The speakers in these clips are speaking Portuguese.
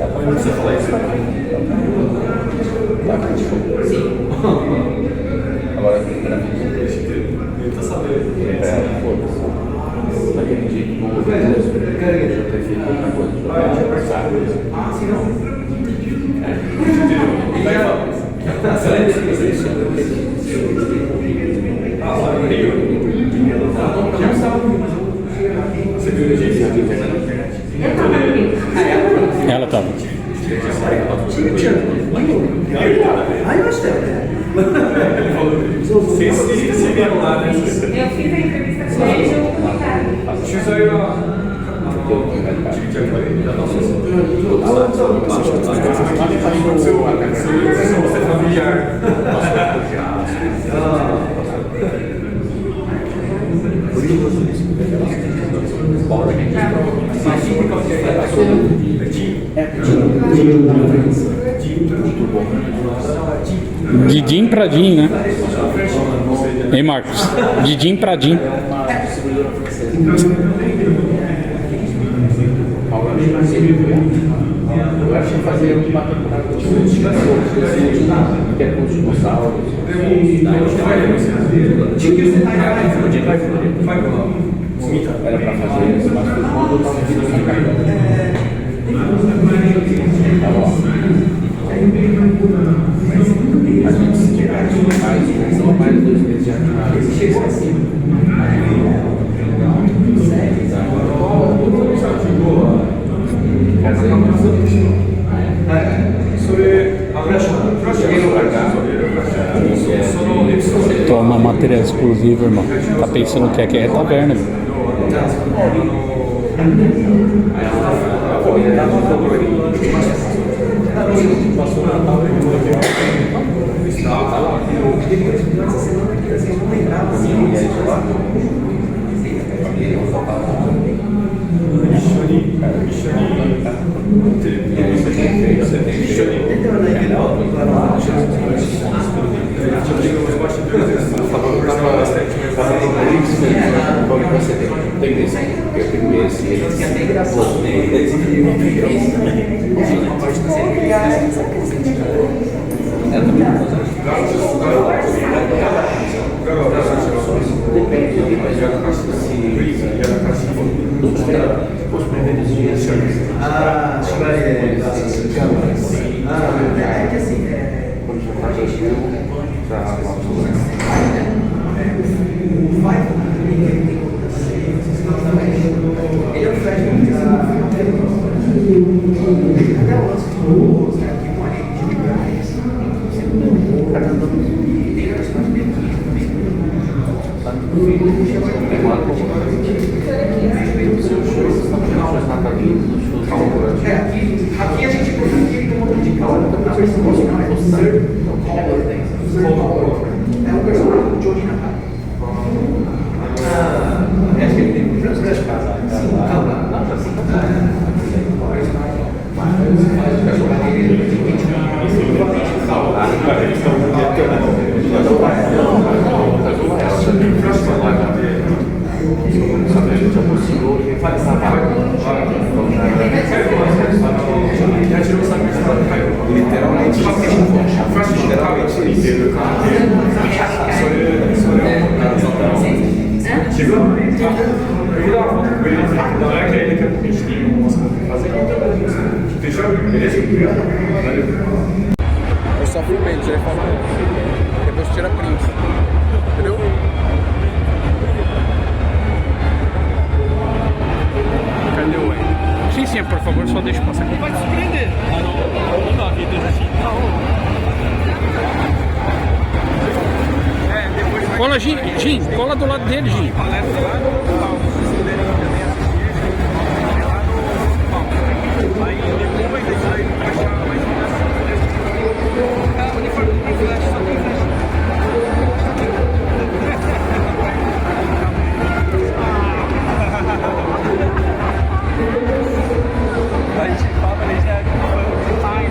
Você falou isso? Sim. Agora, primeira vez. Ele tá sabendo. Foda-se. Naquele dia que vou ver isso, eu já prefiro outra coisa. Ah, sim, não. Você viu a gente aqui fazendo? Ela tava. Aí eu gostei. Vocês vieram lá, né? Eu fiz a entrevista com eles e eu publicaram. Deixa eu ir você é familiar. Didim Pradim, né? Ei, Marcos. Didim Pradim. Eu acho que fazer uma temporada de investigação, que é com os dinossauros. Era para fazer isso, mas quando eu estava vindo na carta. A gente se diverte mais, são mais 2 meses de atividade. Toma material exclusivo, irmão. Tá pensando que aqui é taverna, meu. Aqui a gente tem um monte de calma, então a gente pode não é um personagem do Johnny na cara. Acho que ele tem muitas vezes casado. Sim, calma. Não, já sim. Literalmente, chegou? Não é aquele que a gente tem uma coisa pra fazer. Fechou? Beleza? Valeu. Eu só filmei, tirei foto. Depois tira print. Entendeu? Cadê o Wayne? Sim, sim, por favor, só deixa eu passar aqui. Vai te surpreender. Não, não, vida assim. Cola, Gin, cola do lado dele, Gin. Palestra lá no palco. Se puderem também assistir, lá no palco. Aí depois vai deixar ele baixar mais o uniforme do Flash, só tem Flash. A gente fala, a gente é mais,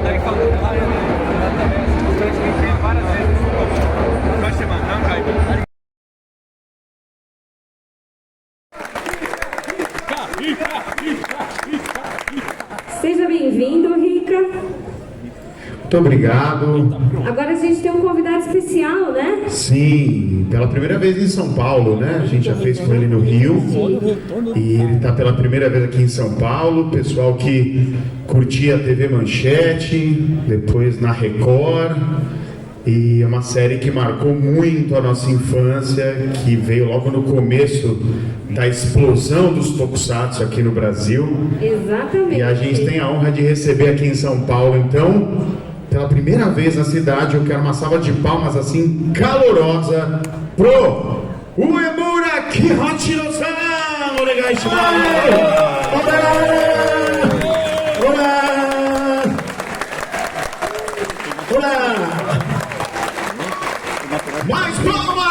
daí falando lá, exatamente, eu várias vezes. Vai ser mandando, Caio. Seja bem-vindo, Rica. Muito obrigado. Agora a gente tem um convidado especial, né? Sim, pela primeira vez em São Paulo, né? A gente já fez com ele no Rio. E ele está pela primeira vez aqui em São Paulo. Pessoal que curtia a TV Manchete, depois na Record. E é uma série que marcou muito a nossa infância, que veio logo no começo da explosão dos tokusatsu aqui no Brasil. Exatamente. E a gente tem a honra de receber aqui em São Paulo, então, pela primeira vez na cidade, eu quero uma salva de palmas assim, calorosa, pro Uemura Kihachiro-san! Onegai shimasu! Olá! Olá! Mais palmas!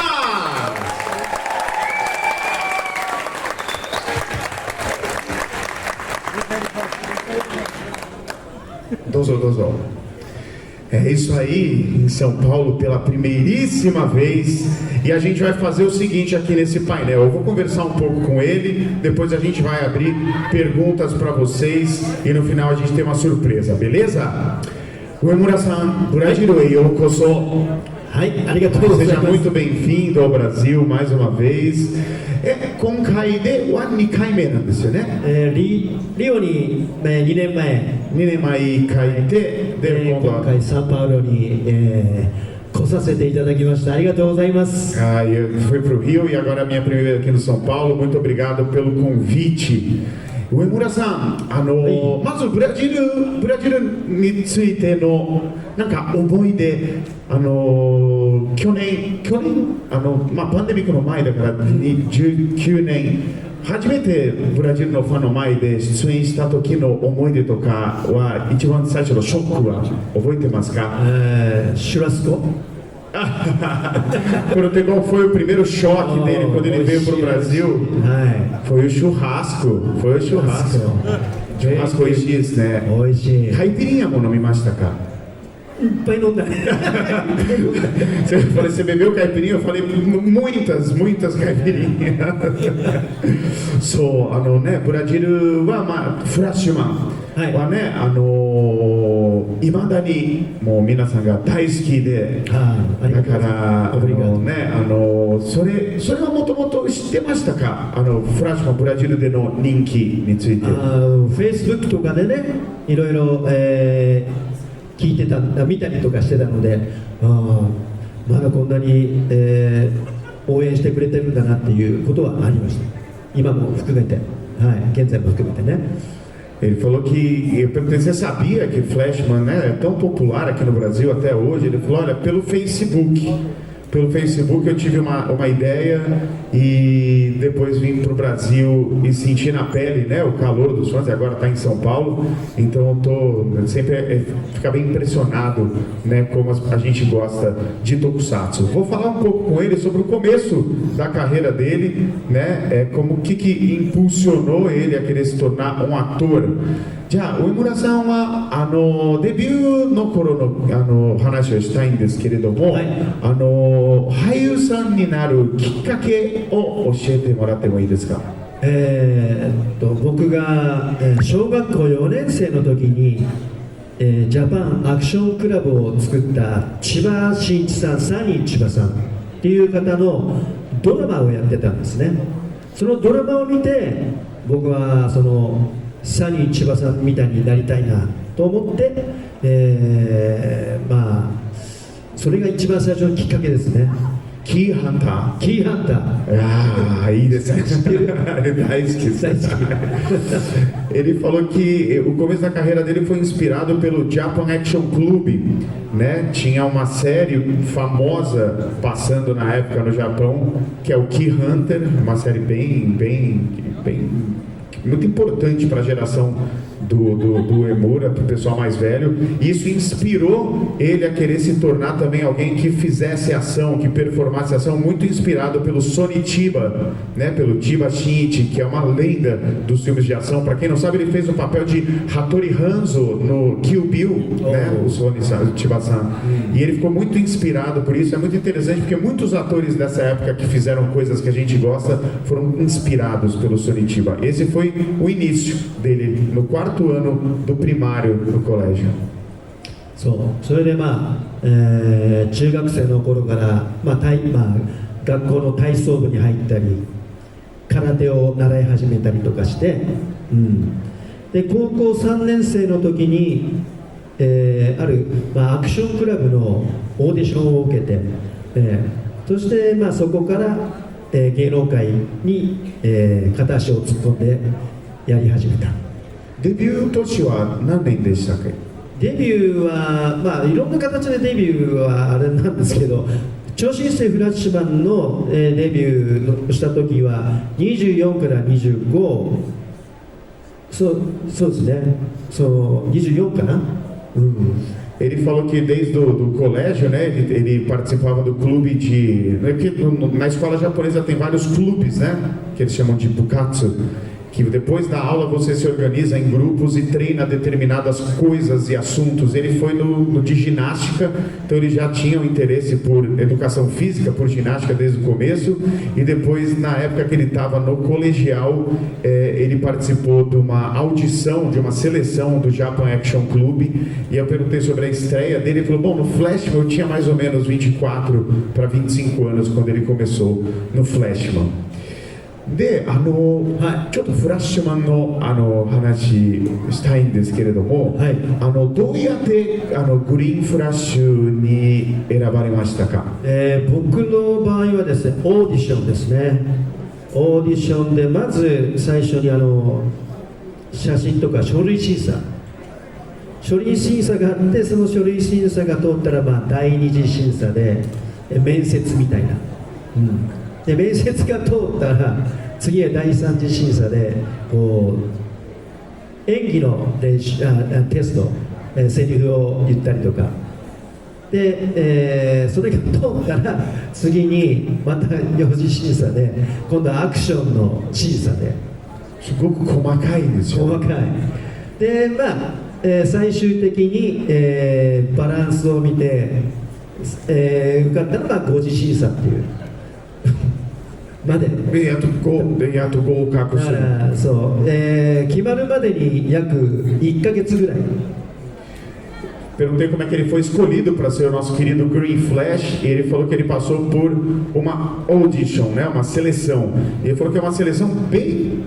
Dozo. É isso aí, em São Paulo, pela primeiríssima vez. E a gente vai fazer o seguinte aqui nesse painel. Eu vou conversar um pouco com ele, depois a gente vai abrir perguntas para vocês e no final a gente tem uma surpresa, beleza? Uemura-san, Brasil e Yokoso. Seja muito bem-vindo ao Brasil mais uma vez. Konkai de wa 2回目なんですよね。リオに2年前、2年前書いて、で今度は今回サンパウロに、来させていただきました。ありがとうございます。Eu fui para o Rio e agora a minha primeira vez aqui no São Paulo. Muito obrigado pelo convite. Uemura-san, まずブラジルについてのなんか思い出、去年パンデミックの前だから19年初めてブラジルのファンの前で出演した時の思い出とかは一番最初のショックは覚えてますか？シュラスコPerguntei qual foi o primeiro choque dele quando ele veio para o Brasil. Foi o churrasco. Churrasco oishii, né? Caipirinha, mo nomimashita ka? いっぱい飲んだ。 Você bebeu caipirinha? Eu falei muitas caipirinhas. So, ね、ブラジルはフラッシュマンはね、いまだにもう皆さんが大好きで、だからそれはもともと知ってましたか？フラッシュマンブラジルでの人気について。Facebook とかでね、いろいろ聞いてた、見たりとかしてたので、まだこんなに、応援してくれてるんだなっていうことはありました。今も含めて、現在も含めてね。Ele falou que, eu perguntei, você sabia que Flashman, né, é tão popular aqui no Brasil até hoje? Ele falou, olha, pelo Facebook eu tive uma ideia e depois vim para o Brasil e senti na pele, né, o calor dos fãs, e agora está em São Paulo, então eu sempre fica bem impressionado, né, como a gente gosta de Tokusatsu. Vou falar um pouco com ele sobre o começo da carreira dele, né, como que impulsionou ele a querer se tornar um ator. じゃあ、上村さんはデビューの頃の話をしたいんですけれども、俳優さんになるきっかけを教えてもらってもいいですか？僕が小学校4年生の時に、ジャパンアクションクラブを作った千葉真一さん、サニー千葉さんっていう方のドラマをやってたんですね。そのドラマを見て、僕はそのサニー千葉さんみたいになりたいなと思って、それが一番最初のきっかけですね。キーハンター。キーハンター。Ah, aí Ele falou que o começo da carreira dele foi inspirado pelo Japan Action Club, né? Tinha uma série famosa passando na época no Japão, que é o Key Hunter, uma série bem muito importante para a geração do Emura, para o pessoal mais velho. E isso inspirou ele a querer se tornar também alguém que fizesse ação, que performasse ação, muito inspirado pelo Sonny Chiba, né? Pelo Chiba Shinichi, que é uma lenda dos filmes de ação. Para quem não sabe, ele fez o papel de Hattori Hanzo no Kill Bill, né? O Sonny Chiba-san. E ele ficou muito inspirado por isso. É muito interessante porque muitos atores dessa época que fizeram coisas que a gente gosta foram inspirados pelo Sonny Chiba. Esse foi o início dele. No quarto quarto ano do primário no colégio. それで中学生の頃から、学校の体操部に入ったり空手を習い始めたりとかして、で高校3年生の時に、ある、アクションクラブのオーディションを受けて、そして、そこから、芸能界に、片足を突っ込んでやり始めた。デビュー年は何年でしたっけ？デビューは、いろんな形でデビューはあれなんですけど、超新星フラッシュマンの、デビューした時は24から25、そうですね、24かな。Ele falou que desde do colégio, né, ele participava do clube de... Na escola japonesa tem vários clubes, né, que eles chamam de bukatsu, que depois da aula você se organiza em grupos e treina determinadas coisas e assuntos. Ele foi no de ginástica, então ele já tinha um interesse por educação física, por ginástica desde o começo, e depois, na época que ele estava no colegial, ele participou de uma audição, de uma seleção do Japan Action Club, e eu perguntei sobre a estreia dele. Ele falou, bom, no Flashman eu tinha mais ou menos 24 para 25 anos quando ele começou no Flashman. で、ちょっとフラッシュマンの話したいんですけれども、どうやってグリーンフラッシュに選ばれましたか？僕の場合はですね、オーディションですね。オーディションでまず最初に写真とか書類審査があって、その書類審査が通ったら、第二次審査で面接みたいな。で面接が通ったら次は第三次審査で演技のテスト、セリフを言ったりとかで、それが通ったら次にまた四次審査で今度はアクションの審査ですごく細かいんですよ。細かいで、最終的に、バランスを見て、受かったのが五次審査っていうまでやっと合格する。だからそう、決まるまでに約1ヶ月ぐらい。Perguntei como é que ele foi escolhido para ser o nosso querido Green Flash, e ele falou que ele passou por uma audition, né, uma seleção. E ele falou que é uma seleção bem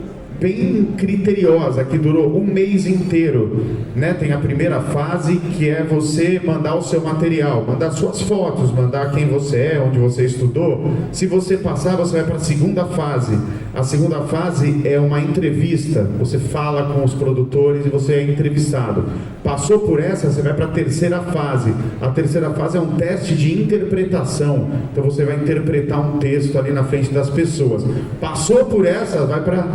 criteriosa, que durou um mês inteiro, né? Tem a primeira fase, que é você mandar o seu material, mandar suas fotos, mandar quem você é, onde você estudou. Se você passar, você vai para a segunda fase. A segunda fase é uma entrevista, você fala com os produtores e você é entrevistado. Passou por essa, você vai para a terceira fase. A terceira fase é um teste de interpretação, então você vai interpretar um texto ali na frente das pessoas. Passou por essa, vai para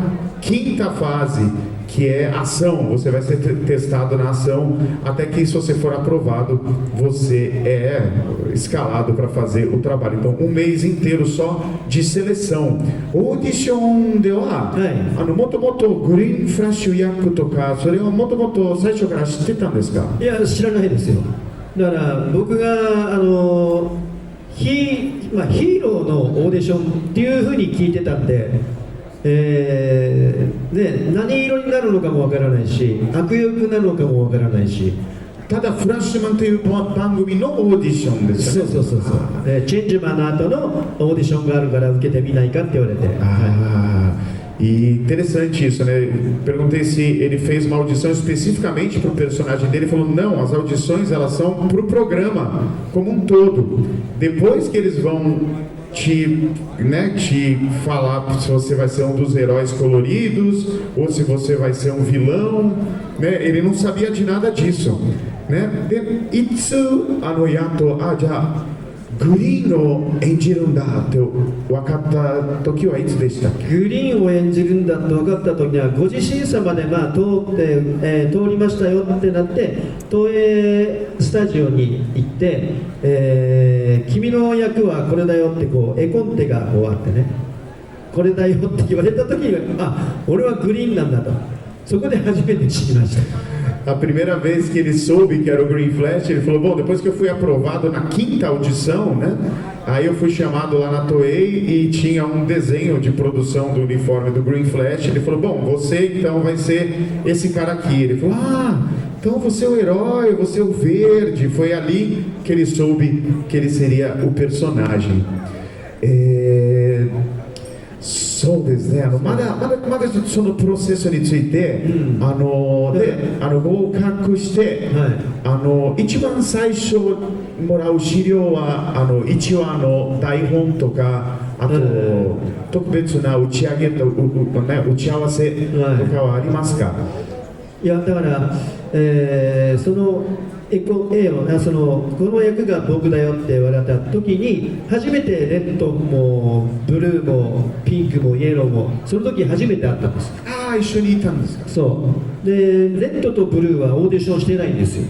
quinta fase, que é ação. Você vai ser testado na ação, até que, se você for aprovado, você é escalado para fazer o trabalho. Então, um mês inteiro só de seleção. Audition de wa, moto Green Flash yaku toka, sore wa moto saisho kara shittetan desu ka? いや、知らないですよ。だから僕がヒーローのオーディションっていうふうに聞いてたんで、何色になるのかもわからないし、悪役なのかもわからないし、ただフラッシュマンという番組のオーディションですよね。そう、チェンジマンの後のオーディションがあるから受けてみないかって言われて。E interessante isso, né? Perguntei se ele fez uma audição especificamente para o personagem dele. Ele falou, não, as audições elas são para o programa como um todo. Depois que eles vão te falar se você vai ser um dos heróis coloridos ou se você vai ser um vilão, né? Ele não sabia de nada disso, né? Itsu yato ja Green を演じるんだって分かった時はいつでしたっけ？グリーンを演じるんだと分かった時には5次審査まで通りましたよってなって、東映スタジオに行って、君の役はこれだよって絵コンテがあってね、これだよって言われた時に俺はグリーンなんだと、そこで初めて知りました。a primeira vez que ele soube que era o Green Flash, ele falou, bom, depois que eu fui aprovado na 5ª audição, né? Aí eu fui chamado lá na Toei e tinha um desenho de produção do uniforme do Green Flash. Ele falou, bom, você então vai ser esse cara aqui. Ele falou, então você é o herói, você é o verde. Foi ali que ele soube que ele seria o personagem. そうですね、まだちょっとそのプロセスについて、合格して、一番最初もらう資料は一話の台本とか、あと、特別な打ち上げと、打ち合わせとかはありますか？いやだから、そのこの役が僕だよって言われた時に初めてレッドもブルーもピンクもイエローもその時初めて会ったんです。一緒にいたんですか？そうでレッドとブルーはオーディションしてないんですよ。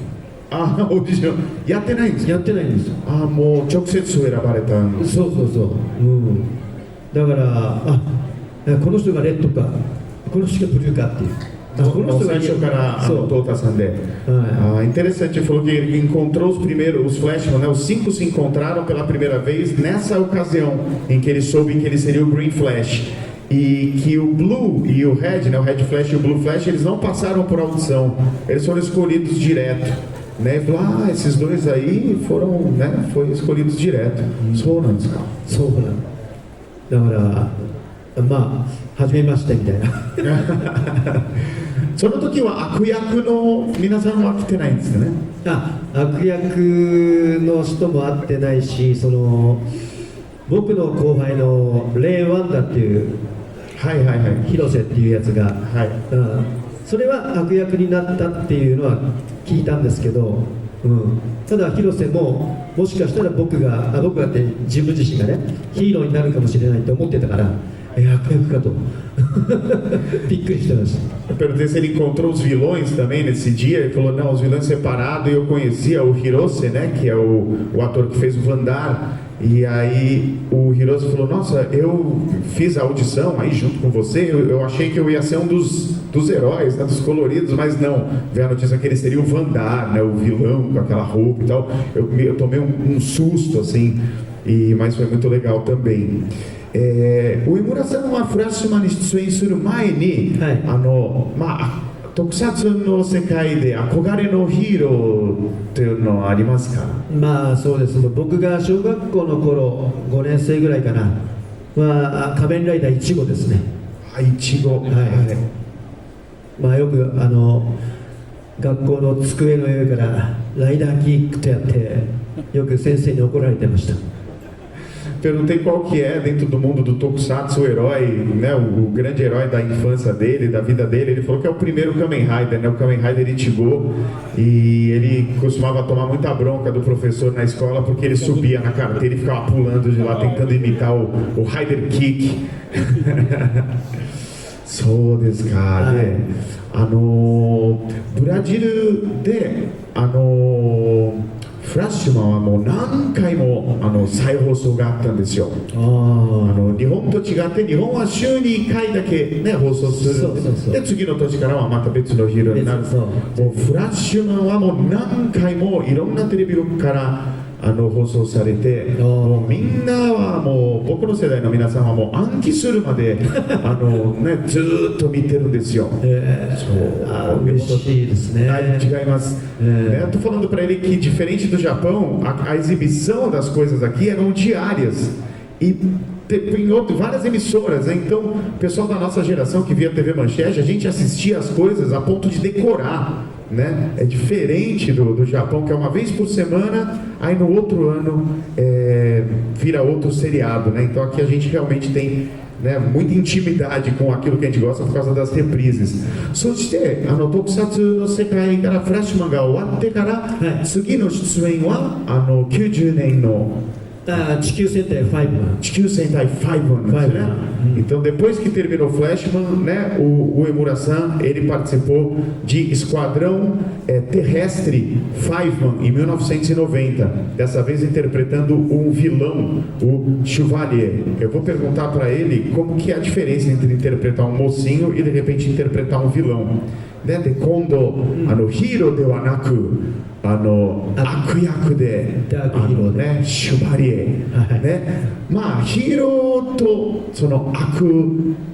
オーディションやってないんですか？やってないんですよ。もう直接選ばれたんです。そう、だからこの人がレッドかこの人がブルーかっていう。最初からトータさんで、interessante, ele falou que ele encontrou os Flashman, né? Os 5 se encontraram pela primeira vez nessa ocasião em que ele soube que ele seria o Green Flash e que o Blue e o Red, né? O Red Flash e o Blue Flash, eles não passaram por audição, eles foram escolhidos direto, né? Ele falou, esses dois aí foram escolhidos direto. そうなんですか？そうなんだから初めましてみたいなその時は悪役の皆さんは来てないんですよね。悪役の人も会ってないし、僕の後輩のレイ・ワンダっていう広瀬っていうやつが、それは悪役になったっていうのは聞いたんですけど、ただ広瀬ももしかしたら僕がって自分自身がねヒーローになるかもしれないと思ってたから悪役かとびっくりしてました。Eu perguntei se ele encontrou os vilões também nesse dia. Ele falou, não, os vilões separados. E eu conhecia o Hirose, né, que é o ator que fez o Vandar. E aí o Hirose falou, nossa, eu fiz a audição aí junto com você. Eu achei que eu ia ser um dos heróis, né, dos coloridos, mas não. Veio a notícia que ele seria o Vandar, né, o vilão com aquela roupa e tal. Eu tomei um susto, assim, mas foi muito legal também. 上村さんはフラッシュマンに出演する前に、特撮の世界で憧れのヒーローというのはありますか？そうです。僕が小学校の頃5年生ぐらいかなは仮面ライダーイチゴですね。イチゴ、よく学校の机の上からライダーキックとやってよく先生に怒られてました。Perguntei qual que é dentro do mundo do Tokusatsu o herói, né, o grande herói da infância dele, da vida dele. Ele falou que é o primeiro Kamen Rider, né, o Kamen Rider Ichigo, e ele costumava tomar muita bronca do professor na escola porque ele subia na carteira e ficava pulando de lá tentando imitar o Rider Kick. そうですか。で、ブラジルでフラッシュマンはもう何回も再放送があったんですよ。日本と違って日本は週に1回だけ、ね、放送するんで、次の年からはまた別のヒーローになる。もうフラッシュマンはもう何回もいろんなテレビ局から放送されて、もうみんなはもう僕の世代の皆さんはもう暗記するまでずーっと見てるんですよ。嬉しいですね。違います。Eu tô falando para ele que diferente do Japão, a exibição das coisas aqui eram diárias e em várias emissoras, né? Então o pessoal da nossa geração que via TV Manchete, a gente assistia as coisas a ponto de decorar. Né? É diferente do Japão, que é uma vez por semana, aí no outro ano vira outro seriado, né? Então aqui a gente realmente tem, né, muita intimidade com aquilo que a gente gosta por causa das reprises. そして特撮の世界からフラッシュマンが終わってから、次の出演は90年の地球戦隊5マン。地球戦隊5マンですね。Então depois que terminou Flashman, né, o Emura-san, ele participou de Esquadrão Terrestre 5man em 1990, dessa vez interpretando um vilão, o Chevalier. Eu vou perguntar para ele como que é a diferença entre interpretar um mocinho e de repente interpretar um vilão. で今度、ヒーローではなく悪役でダークヒーローでシュバリエ、はいね、まあヒーローとその悪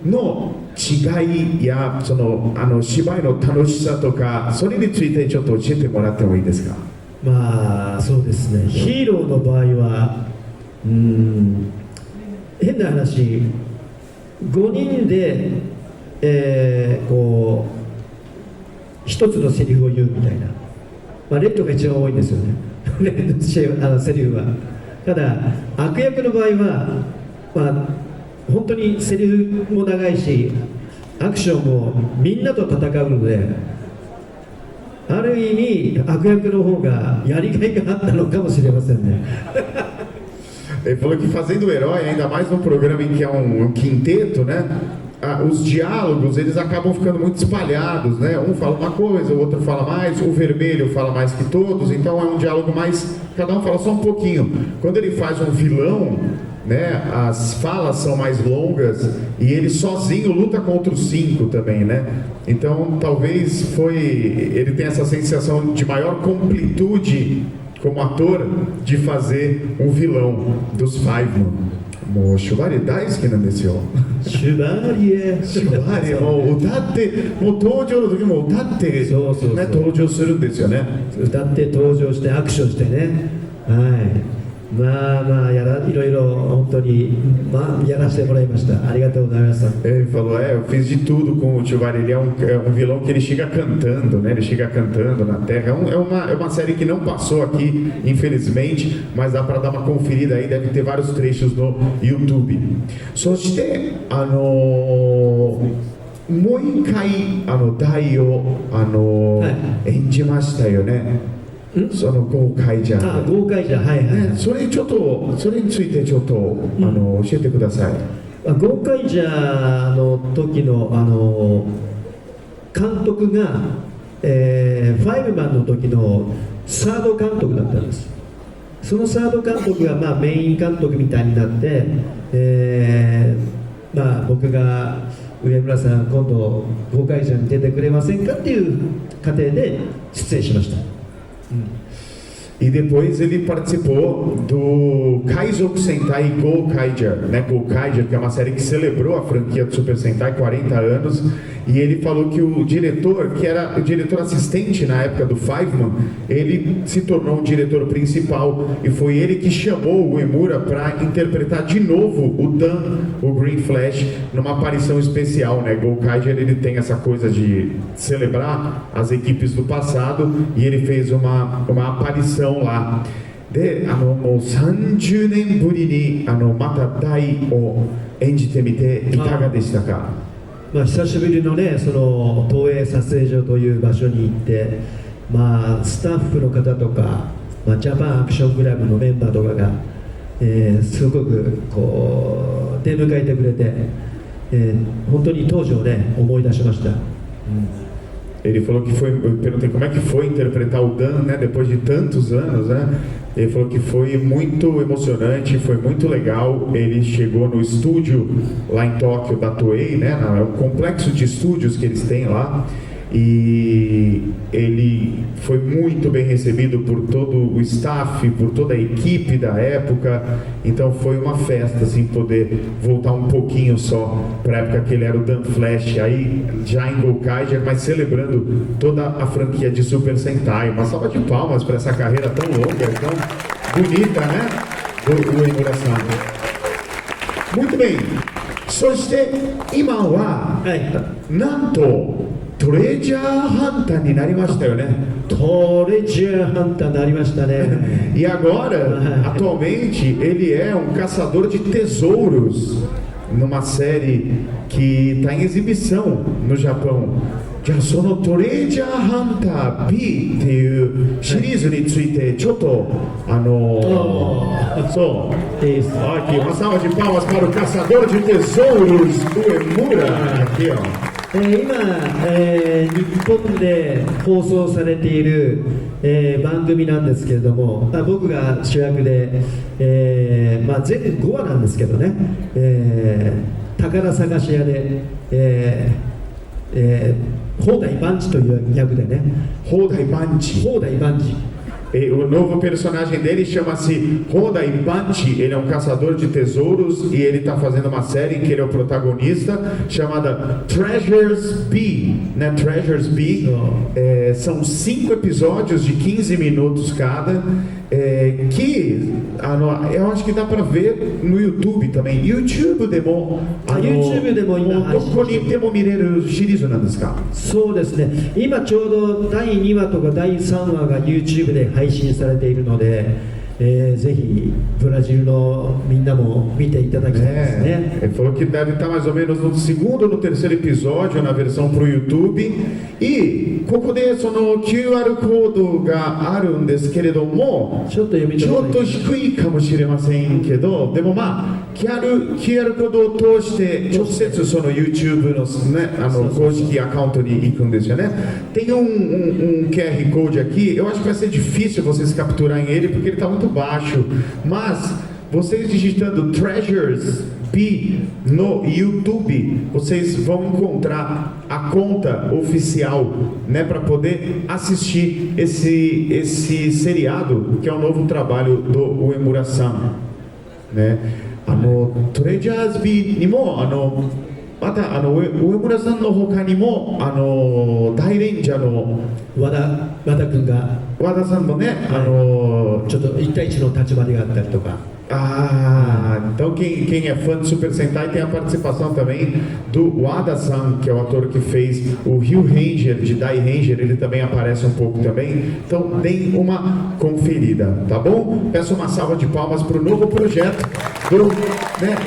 の違いやその芝居の楽しさとかそれについてちょっと教えてもらってもいいですか。まあそうですね、ヒーローの場合は変な話5人で、こう一つのセリフを言うみたいな、まあ、レッドが一番多いんですよねレッドセリフは。ただ悪役の場合は、まあ、本当にセリフも長いしアクションもみんなと戦うので、ある意味悪役の方がやりがいがあったのかもしれませんねEle falou que fazendo o herói, ainda mais num programa em que é um quinteto, né? Os diálogos eles acabam ficando muito espalhados, né? Um fala uma coisa, o outro fala mais, o vermelho fala mais que todos, então é um diálogo mais, cada um fala só um pouquinho. Quando ele faz um vilão, né? As falas são mais longas e ele sozinho luta contra os 5 também, né? Então talvez ele tenha essa sensação de maior completude como ator de fazer um vilão dos Five. もうシュバリエ大好きなんですよ。シュバリエもう歌ってもう登場の時も歌って、ね、登場するんですよね。歌って登場してアクションしてね、はい、まあまあいろいろ本当に、まあ、やらせてもらいました。ありがとうございました。Ele falou, eu fiz de tudo com o Tio Vari. Ele é um vilão que ele chega cantando, né? Ele chega cantando na terra. É uma série que não passou aqui, infelizmente, mas dá para dar uma conferida aí. Deve ter vários trechos no YouTube. そしてもう一回大を演じましたよね。その豪快じゃん。豪快じゃん、はいはい、ね、それについてちょっと教えてください。豪快じゃの時の監督が、ファイブマンの時のサード監督だったんです。そのサード監督が、まあ、メイン監督みたいになって、まあ、僕が上村さん今度豪快じゃんに出てくれませんかっていう過程で出演しました。E depois ele participou do Kaizoku Sentai Gokaiger, né? Gokaiger, que é uma série que celebrou a franquia do Super Sentai 40 anos. E ele falou que o diretor, que era o diretor assistente na época do Fiveman, ele se tornou o diretor principal e foi ele que chamou o Uemura para interpretar de novo o Dan, o Green Flash, numa aparição especial, né? Gokaiger, ele tem essa coisa de celebrar as equipes do passado e ele fez uma aparição lá. で、もう30年ぶりにまた大を演じてみていかがでしたか。まあ、久しぶりのね、その東映撮影所という場所に行って、まあ、スタッフの方とか、まあ、ジャパンアクションクラブのメンバーとかが、すごくこう出迎えてくれて、本当に当時をね思い出しました。Ele falou que foi, eu perguntei como é que foi interpretar o Dan, né, depois de tantos anos, né? Ele falou que foi muito emocionante, foi muito legal. Ele chegou no estúdio lá em Tóquio da Toei, né, no complexo de estúdios que eles têm lá. E ele foi muito bem recebido por todo o staff, por toda a equipe da época. Então foi uma festa, assim, poder voltar um pouquinho só para a época que ele era o Dan Flash, aí já em Gokaiger, mas celebrando toda a franquia de Super Sentai. Uma salva de palmas para essa carreira tão longa, tão bonita, né? Do Uemura-san. Muito bem. そして今は、なんとトレジャーハンターになりましたよね。トレジャーハンターになりましたね。E agora, atualmente, ele é um caçador de tesouros numa série que está em exibição no Japão. じゃあそのトレジャーハンター B っていうシリーズについてちょっとそうaqui uma salva de palmas para o caçador de tesouros Uemura aqui ó。今、日本で放送されている、番組なんですけれども、僕が主役で、まあ、全5話なんですけどね、宝探し屋で、放題バンチという役でね、 Hodai Banchi. 放題バンチ。 E o novo personagem dele chama-se Hodai Banchi. Ele é um caçador de tesouros e ele está fazendo uma série em que ele é o protagonista chamada Treasures B, né? Treasures B. São 5 episódios de 15 minutos cada, que eu acho que dá para ver no YouTube também. YouTube でも YouTube でも今配信どこにでも見れるシリーズなんですか？そうですね、今ちょうど第2話とか第3話が YouTube で配信されているので、ぜひブラジルのみんなも見ていただきたいですね。 Ele falou que deve estar mais ou menos no segundo ou no terceiro episódio na versão para o YouTube. E ここでその QR コードがあるんですけれども、ちょっと読みちょっと取れない。低いかもしれませんけど、でもまあ QR コードを通して直接その YouTube の、ね、公式アカウントに行くんですよね。Tem QR Code aqui, eu acho que vai ser difícil vocês capturarem ele porque ele está muito baixo, mas vocês digitando Treasures B no YouTube, vocês vão encontrar a conta oficial, né, para poder assistir esse seriado, que é o novo trabalho do Uemura-san, né? Treasures B にもまた上村さんの他にも大レンジャーの和田君が和田さんのね、ちょっと1対1の立場であったりとか。 então quem é fã de Super Sentai tem a participação também do Wada-san, que é o ator que fez o Ryu Ranger de Dai Ranger, ele também aparece um pouco também, então deem uma conferida, tá bom? Peço uma salva de palmas para o novo projeto do, né?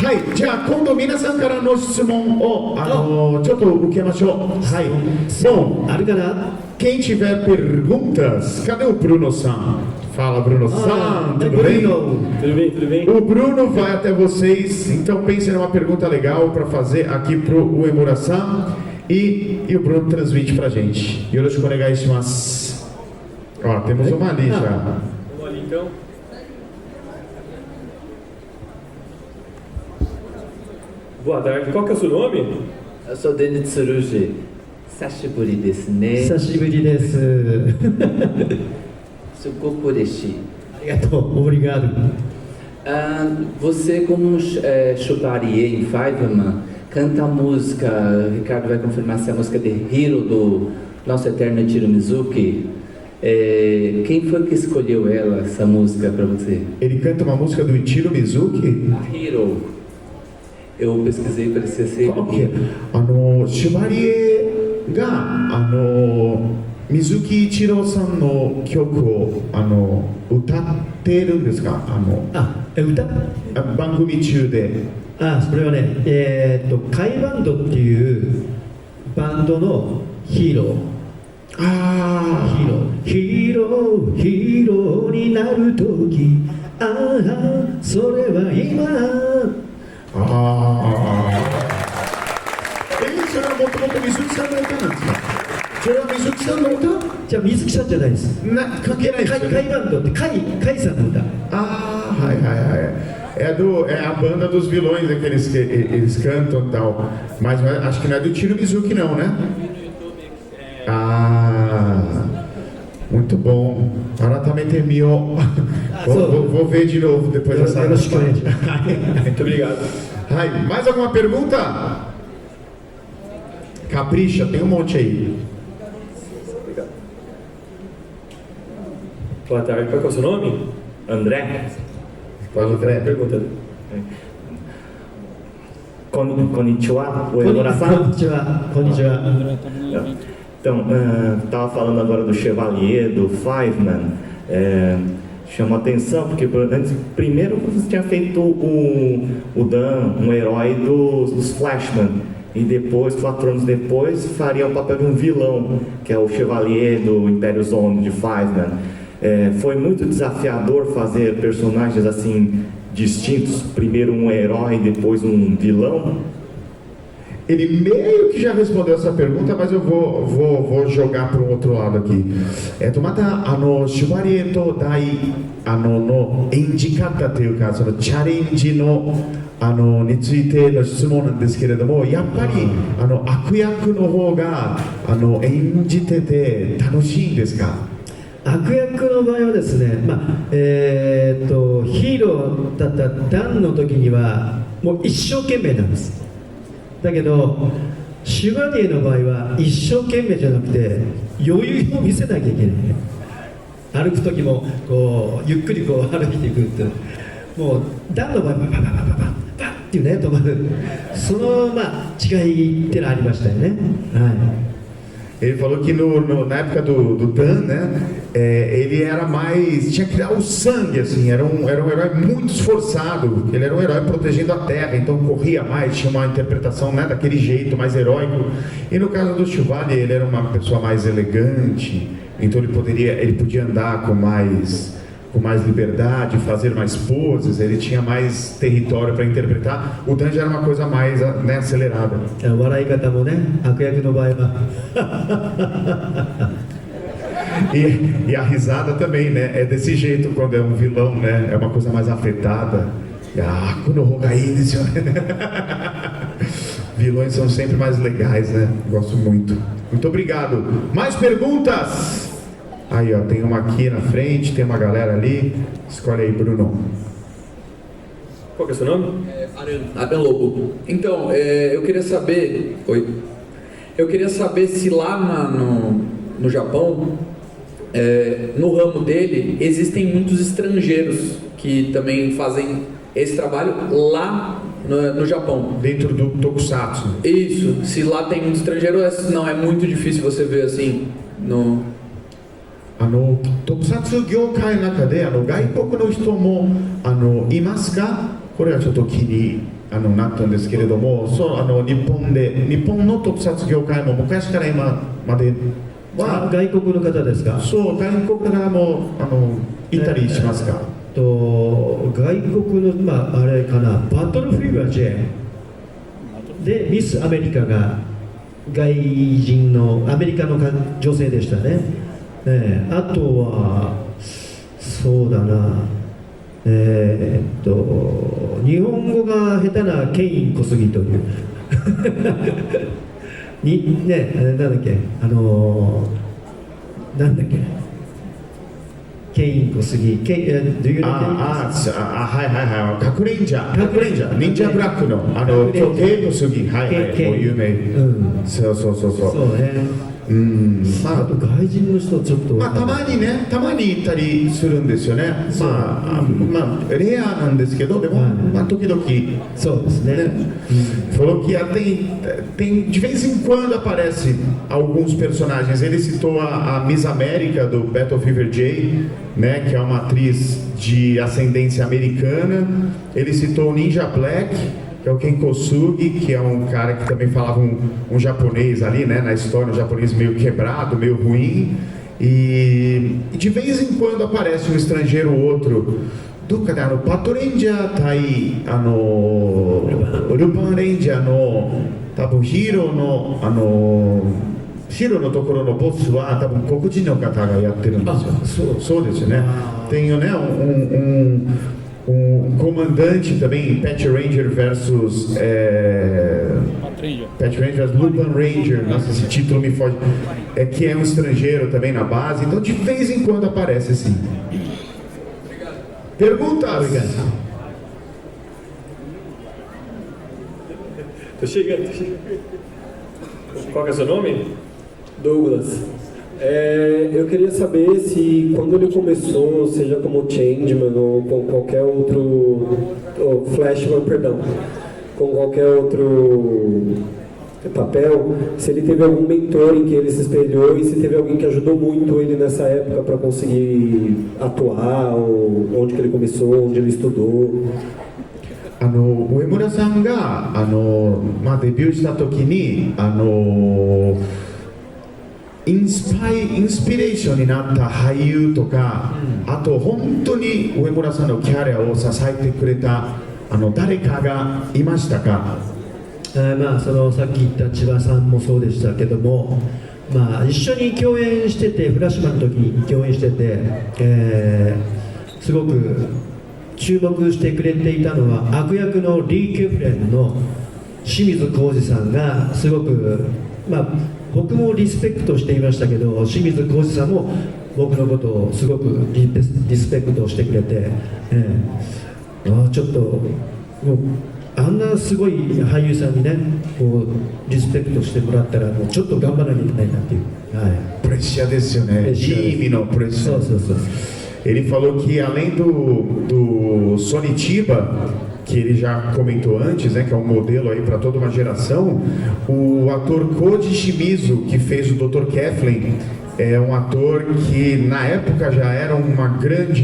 はい、じゃあ今度皆さんからの質問をちょっと受けましょう。はい、bom, あるかな？ quem tiver perguntas, cadê o Bruno-san? Fala, Bruno-san, tudo bem? Tudo bem, tudo bem? O Bruno vai até vocês, então pensem numa pergunta legal para fazer aqui pro Uemura-san e o Bruno transmite pra gente. Yoroshiku onegai shimasu. Ó, temos uma ali já. Vamos ali então. Boa tarde, qual que é o seu nome? Eu sou Denis Tsurugi. Sashiburi desu ne. 久しぶりです。 Sugoku deshi. ありがとう、obrigado. Você como Chevalier em Fiveman, canta a música, Ricardo vai confirmar se é a música de Hiro do nosso eterno Ichiro Mizuki. Quem foi que escolheu essa música para você? Ele canta uma música do Ichiro Mizuki? Hiro. Eu pesquisei, parecia ser Ok. Chevalier がMizuki Ichiro-san の曲を歌ってるんですか？歌？番組中で。それはね、カイバンドっていうバンドのヒーロー。ヒーローになるとき、それは今。それはもともと水木さんの歌なんですか？それは水木さんの歌？じゃあ水木さんじゃないです。関係ないですよね。カイバンドってカイさんの歌。はいはいはい。É a banda dos vilões que eles cantam e tal. Mas acho que não é do Ichiro Mizuki não, né? Muito bom. Agora também terminou. Vou ver de novo depois dessa. Muito obrigado. Mais alguma pergunta? Capricha, tem um monte aí. Boa tarde, qual que é o seu nome? André. Fala, André. Pergunta. Konnichiwa, Uemura-san. Então, estava falando agora do Chevalier, do Fiveman. Chama atenção porque primeiro você tinha feito o Dan, um herói dos Flashman, e depois, 4 anos depois, faria o papel de um vilão, que é o Chevalier do Império Zone de Fiveman. Foi muito desafiador fazer personagens assim distintos, primeiro um herói, depois um vilão. Ele meio que já respondeu essa pergunta, mas eu vou jogar para o outro lado aqui. Mata Chevalier to Dai no Endikata というかそのチャレンジのについての質問なんですけれども、やっぱり悪役の方が演じてて楽しいんですか？悪役の場合はですね、ヒーローだったダンの時にはもう一生懸命なんです。だけどシュバリエの場合は一生懸命じゃなくて余裕を見せなきゃいけない。歩く時もこうゆっくりこう歩いていくって、もうダンの場合はバババババババっていうね止まる、その違いっていうのはありましたよね。はい。Ele falou que na época do Dan, né, ele era mais, tinha que dar o sangue, assim, era um herói muito esforçado, ele era um herói protegendo a terra, então corria mais, tinha uma interpretação, né, daquele jeito mais heróico. E no caso do Chevalier, ele era uma pessoa mais elegante, então ele podia andar com mais liberdade, fazer mais poses, ele tinha mais território para interpretar. O Dan já era uma coisa mais, né, acelerada. 笑い方もね、悪役の場合はe a risada também, né, é desse jeito quando é um vilão, né, é uma coisa mais afetada. Vilões são sempre mais legais, né, gosto muito. Muito obrigado. Mais perguntas? Aí, ó, tem uma aqui na frente, tem uma galera ali. Escolhe aí, Bruno. Qual que é o seu nome? Aran Lobo. Então, eu queria saber... Oi. Eu queria saber se lá no Japão, no ramo dele, existem muitos estrangeiros que também fazem esse trabalho lá no Japão. Dentro do Tokusatsu. Isso. Se lá tem muito estrangeiro, não, é muito difícil você ver assim, no... 特撮業界の中で外国の人もいますか？これはちょっと気になったんですけれども、そう日本の特撮業界も昔から今までは外国の方ですか？そう外国からもいたりしますか？外国のあれかな、バトルフィーバー J でミスアメリカが外人のアメリカの女性でしたね。あとはそうだな、日本語が下手なケイン小杉というなんだっけケイン小杉、はいはいはい、核レンジャー、忍者ブラックのケイン小杉、はいはい、もう有名、そうね。あと外人の人ちょっとたまに行ったりするんですよね。レアなんですけど、でも時々そうですね。Falou que tem de vez em quando aparece alguns personagens. Ele citou a Miss América do Battle Fever J, né, que é uma atriz de ascendência americana. Ele citou o Ninja Black, que é o Ken Kosugi, que é um cara que também falava um japonês ali, né, na história, um japonês meio quebrado, meio ruim. E de vez em quando aparece um estrangeiro ou outro. どっかでパトレンジャー対ルパンレンジャーの多分ヒーローのところのボスは多分黒人の方がやってるんですよ。そうですね。Tem, né, comandante também, Pet Ranger versus Pet Ranger versus Lupin Ranger, nossa, esse título me foge, que é um estrangeiro também na base, então de vez em quando aparece assim. Perguntas? Tô chegando. Qual que é o seu nome? Douglas. Eu queria saber se quando ele começou, seja como Changeman ou com qualquer outro, Flashman, perdão, com qualquer outro papel, se ele teve algum mentor em que ele se espelhou e se teve alguém que ajudou muito ele nessa época para conseguir atuar, ou onde que ele começou, onde ele estudou. 上村さんがデビューした時にインスピレーションになった俳優とか、あと本当に上村さんのキャリアを支えてくれた誰かがいましたか？そのさっき言った千葉さんもそうでしたけども、一緒に共演してて、フラッシュマンの時に共演してて、すごく注目してくれていたのは悪役のリー・ケフレンの清水浩二さんがすごく、僕もリスペクトしていましたけど、清水浩二さんも僕のことをすごくリスペクトしてくれて、ちょっともうあんなすごい俳優さんにねこうリスペクトしてもらったらもうちょっと頑張らなきゃいけないなっていう、プレッシャーですよね。いい意味のプレッシャー。そう。Ele falou que além do Sonitiba, que ele já comentou antes, né, que é um modelo aí para toda uma geração, o ator Koji Shimizu, que fez o Dr. Keflin, é um ator que na época já era uma grande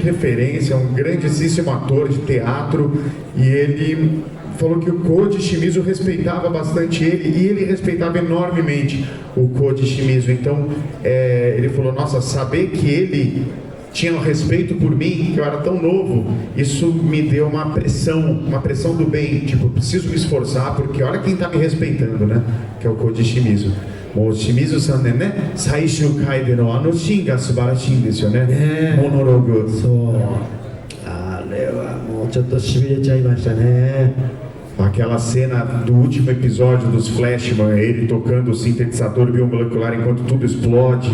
referência, um grandíssimo ator de teatro, e ele falou que o Koji Shimizu respeitava bastante ele e ele respeitava enormemente o Koji Shimizu. Então ele falou, nossa, saber que ele tinha um respeito por mim, que eu era tão novo, isso me deu uma pressão do bem, tipo, preciso me esforçar porque olha quem está me respeitando, né, que é o Koji Shimizu. もう清水さんでね、最終回でのあのシーンが素晴らしいんですよね、モノログ。そう、あれはもうちょっとしびれちゃいましたね。 Aquela cena do último episódio dos Flashman, ele tocando o sintetizador biomolecular enquanto tudo explode,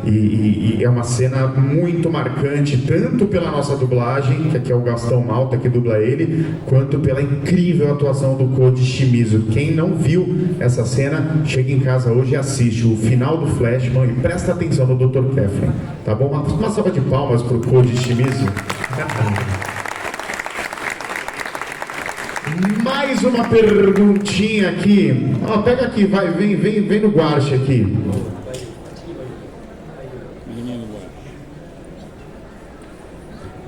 e é uma cena muito marcante, tanto pela nossa dublagem, que aqui é o Gastão Malta que dubla ele, quanto pela incrível atuação do Koji Shimizu. Quem não viu essa cena, chega em casa hoje e assiste o final do Flashman e presta atenção no Dr. Keflin, tá bom? Uma salva de palmas pro Koji Shimizu. Mais uma perguntinha aqui. Pega aqui, vai, vem no guarche aqui.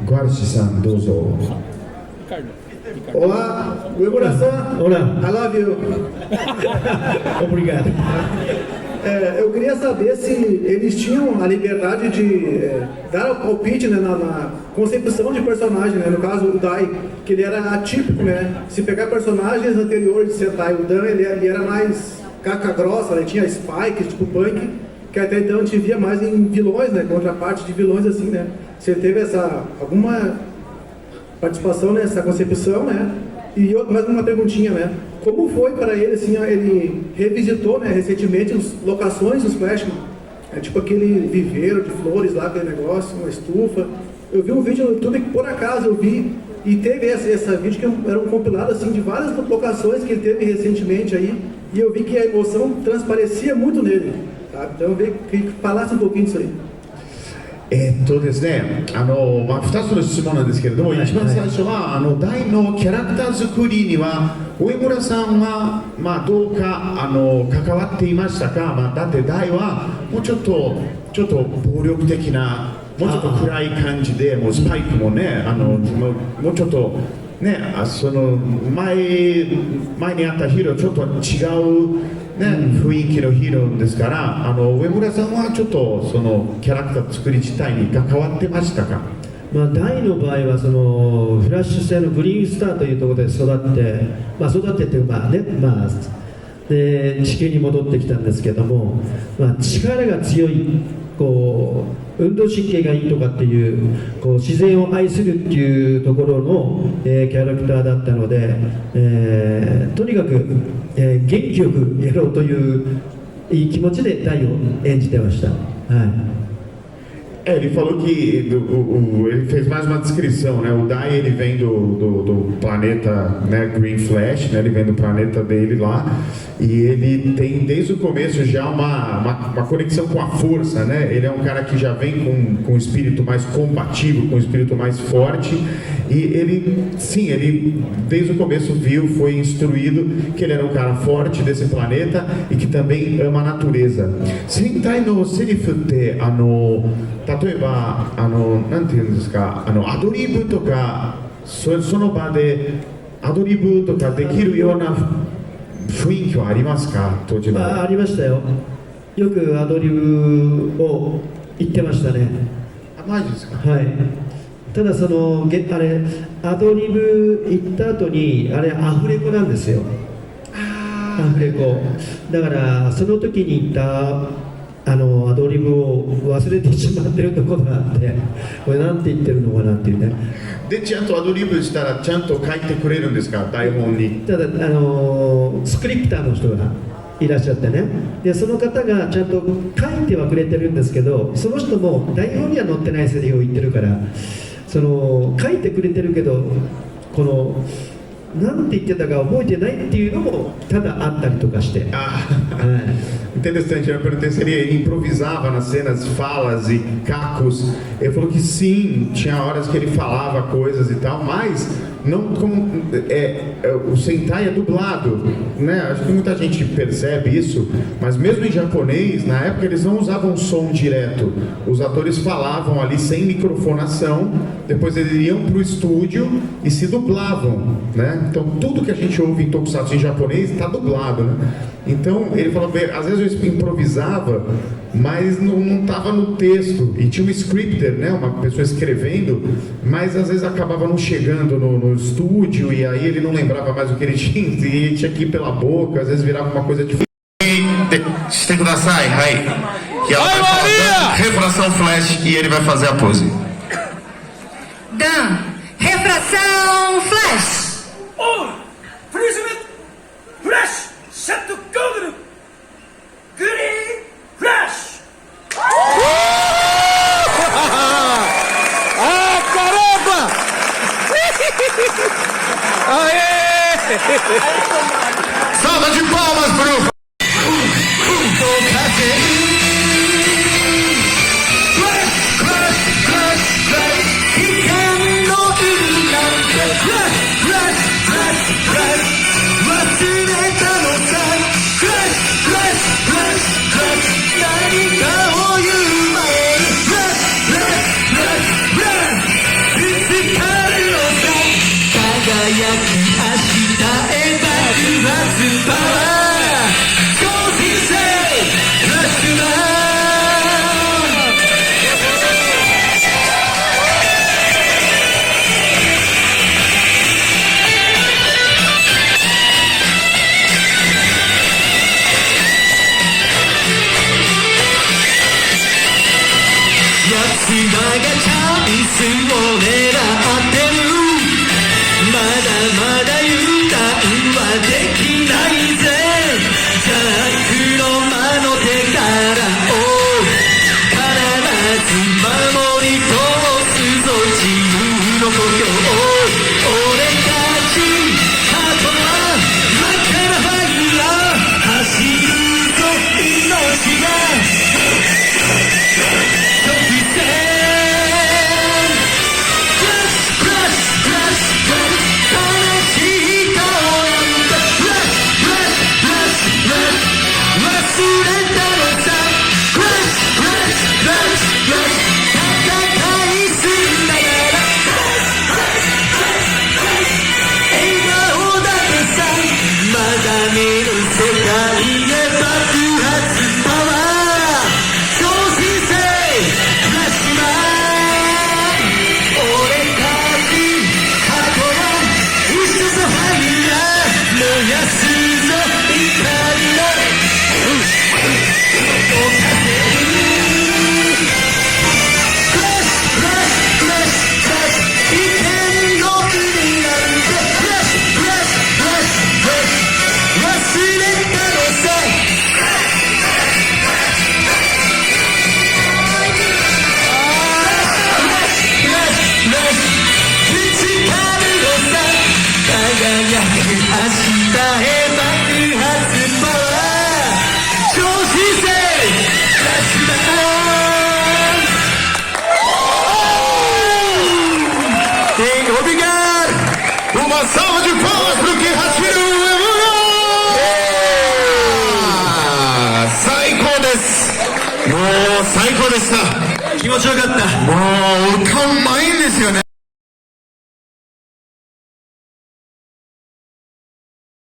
Guarche-san, dozo. Olá, Uemura-san. Olá. I love you. Obrigado. Eu queria saber se eles tinham a liberdade de dar o palpite, né, na concepção de personagem, né? No caso o Dai, que ele era atípico, né? Se pegar personagens anteriores de Sentai, o Dan ele era mais caca grossa, né? Tinha Spike, tipo Punk, que até então a gente via mais em vilões, né? Contraparte de vilões assim, né? Você teve alguma participação nessa concepção, né? E mais uma perguntinha, né? Como foi para ele, assim, ele revisitou, né, recentemente as locações dos Flashman, tipo aquele viveiro de flores lá, aquele negócio, uma estufa. Eu vi um vídeo no YouTube que por acaso eu vi, e teve esse vídeo que era um compilado assim de várias locações que ele teve recentemente aí, e eu vi que a emoção transparecia muito nele, tá? Então eu queria que falasse um pouquinho disso aí. ですね、2つの質問なんですけれども、一番最初は大のキャラクター作りには上村さんは、どうか関わっていましたか。だって大はもうちょっと暴力的な、もうちょっと暗い感じで、もうスパイクもね、もうちょっとね、その前にあったヒーローちょっと違うね、雰囲気のヒーローですから、上村さんはちょっとそのキャラクター作り自体に関わってましたか。大の場合はそのフラッシュ製のグリーンスターというところで育ってというかで地球に戻ってきたんですけども、力が強い運動神経がいいとかっていう自然を愛するっていうところの、キャラクターだったので、とにかく、元気よくやろうといういい気持ちで大を演じてました。Ele falou que ele fez mais uma descrição, né? O Dai ele vem do planeta, né, Green Flash, né? Ele vem do planeta dele lá e ele tem desde o começo já uma conexão com a força, né? Ele é um cara que já vem com um espírito mais combativo, com um espírito mais forte e ele desde o começo foi instruído que ele era um cara forte desse planeta e que também ama a natureza. Sentai no serifuって例えばなんていうんですか、アドリブとかその場でアドリブとかできるような雰囲気はありますか。当時はありましたよ。よくアドリブを言ってましたね。マジですか。はい。ただそのあれアドリブ言った後にあれアフレコなんですよ。アフレコだからその時に言ったアドリブを忘れてしまってるところがあって、これなんて言ってるのかなっていうね。でちゃんとアドリブしたらちゃんと書いてくれるんですか、台本に。ただスクリプターの人がいらっしゃってね、でその方がちゃんと書いてはくれてるんですけど、その人も台本には載ってないセリフを言ってるから、書いてくれてるけどなんて言ってたか覚えてないっていうのもただあったりとかして。Interessante, eu perguntei se ele improvisava nas cenas, falas e cacos. Ele falou que sim, tinha horas que ele falava coisas e tal, mas não como o Sentai é dublado, né? Acho que muita gente percebe isso, mas mesmo em japonês, na época eles não usavam som direto. Os atores falavam ali sem microfonação, depois eles iam para o estúdio e se dublavam, né? Então tudo que a gente ouve em Tokusatsu em japonês está dublado, né? Então ele falou, às vezes eu improvisava, mas não estava no texto, e tinha um scripter, né, uma pessoa escrevendo, mas às vezes acabava não chegando no estúdio, e aí ele não lembrava mais o que ele tinha, e ele tinha que ir pela boca, às vezes virava uma coisa difícil. Shite kudasai, hai. Que ela vai falar refração flash e ele vai fazer a pose. Dan, refração flash. Flash, shut the governor. Goody, flash. Ah, caramba! Aê! Salva de palmas pro Uma salva de palmas pro Kihachiro Emuya! Saiko desu! Mou saiko deshita! 気持ちよかった。もう歌うまいんですよね。